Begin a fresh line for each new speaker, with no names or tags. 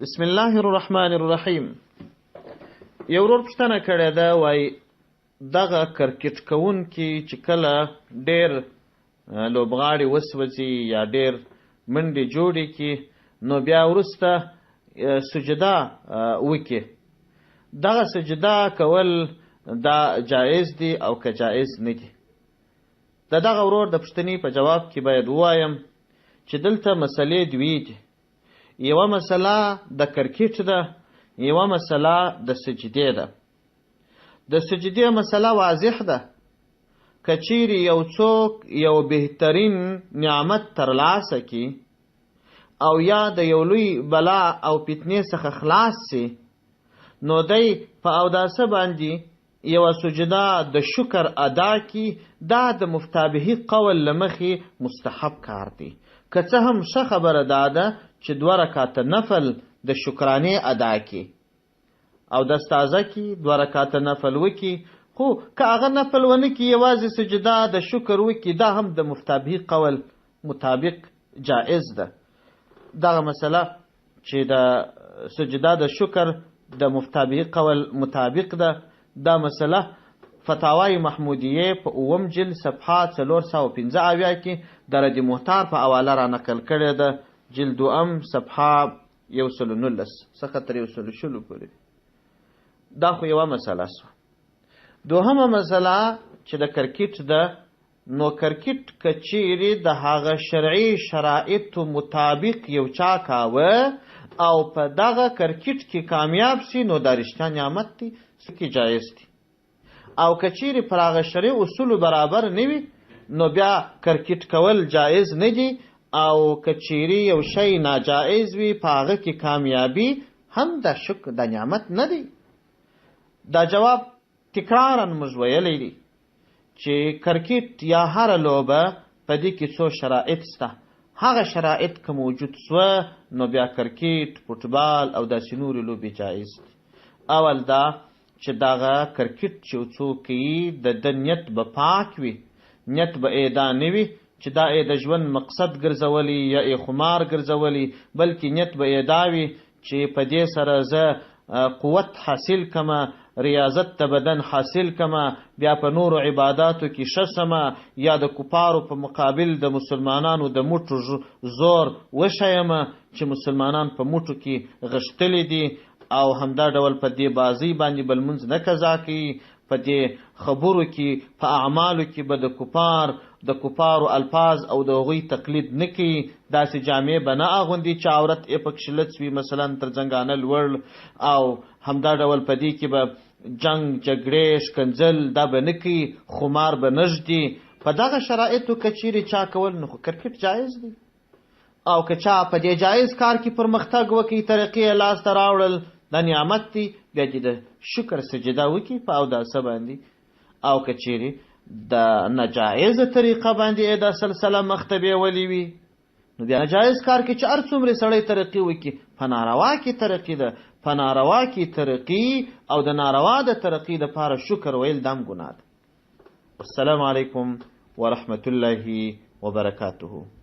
بسم الله الرحمن الرحیم. یو ورور پوښتنه کړې ده، وایي دغه کرکټ کوونکي چې کله ډېر لوبغاړي وسوځي یا ډېر منډې جوړې کړي نو بیا وروسته سجده وکړي، دغه سجده کول دا جایز دي او که جایز نه دي؟ د دغه ورور د پوښتنې په جواب کې باید ووایم چې دلته مسلې دوې دي. یوه مسله د کرکټ ده، یوه مسله د سجدې ده. د سجدې مسله واضح ده. که چیرې یو څوک یو بهترین نعمت ترلاسه کړي او یا د یو لوی بلا او فتنې څخه خلاص سي، نو دی په اوداسه باندې یوه سجده د شکر ادا کړي. دا د مفتابهي قول له مخې مستحب کار دی. که څه هم ښه خبره دا ده چې 2 رکعاته نفل د شکرانې ادا کړي او د استازه کې 2 رکعاته نفل وکړي، خو که هغه نفل ونه کړي یوازې سجده د شکر وکړي، دا هم د مفتابهي قول مطابق جائز ده. دغه مسله چې د سجده د شکر د مفتابهي قول مطابق ده، دا مسله فتاوای محمودیه په 9 جلد صفحه 415 کې د رد محتار په حواله را نقل کړې ده، جلد 2 صفحه 119 څخه تر 120 پورې. دا خو یوه مسله شوه. دوهمه مسله چې د کرکټ ده، نو کرکټ که چیرې د هغه شرعي شرایطو مطابق یو چا کاوه او په دغه کرکټ کې کامیاب شي، نو دا رښتیا نعمت دی، سکې جایز دی. او که چیرې پر هغه شرعي اصولو برابر نه وي، نو بیا کرکټ کول جایز نه دی. او که چیرې یو شی ناجایز وي په هغه کې کامیابي، هم د شکر د نعمت نه دی. دا جواب تکرارا موږ ویلی دی چې کرکټ یا هره لوبه په دې کې څو شرایط شته. هغه شرایط که موجود سوه، نو بیا کرکټ، فوټبال او داسې نورې لوبې جایز دي. اول دا چې دغه کرکټ چې یو څوک کوي د ده نیت به پاک وي، نیت به دا نه وي چې دا د ژوند مقصد ګرځولی یا خمار ګرځولی، بلکې نیت به دا وي چې په دې سره زه قوت حاصل کمه، ریاضت د بدن حاصل کمه، بیا په نورو عباداتو کې ښه سمه، یا د کفارو په مقابل د مسلمانانو د موټو زور وښیمه چې مسلمانان په موټو کې غښتلي دي، او همدا ډول په دې بازۍ باندې به لمونځ نه قضا کوي، په دې خبرو کې په اعمالو کې به د کفارو الفاظ او د هغوی تقلید نه کوي، داسې جامې به نه اغوندي چې عورت یې پکښې لڅ وي، مثلا تر زنګانه لوړ، او همدا ډول په دې کې به جنګ جګړې ښکنځل دا به نه کوي، خمار به نه ږدي. په دغه شرایطو که چیرې چا کول، نو خو کرکټ جایز دی. او که چا په دې جایز کار کې پرمختګ وکړي، ترقي یې لاسته راوړل، دا نعمت دی، بیا دې د شکر سجده وکړي په اوداسه باندې. او که چیرې د ناجایزه طریقه باندې د سلسله مخته بیولې وي، نو بیا ناجایز کار کې چې هر څومره سړی ترقي وکړي، په ناروا کې ترقي ده، په ناروا کې ترقي او د ناروا د ترقي دپاره شکر ویل دا هم ګناه ده. السلام علیکم ورحمة الله وبرکاته.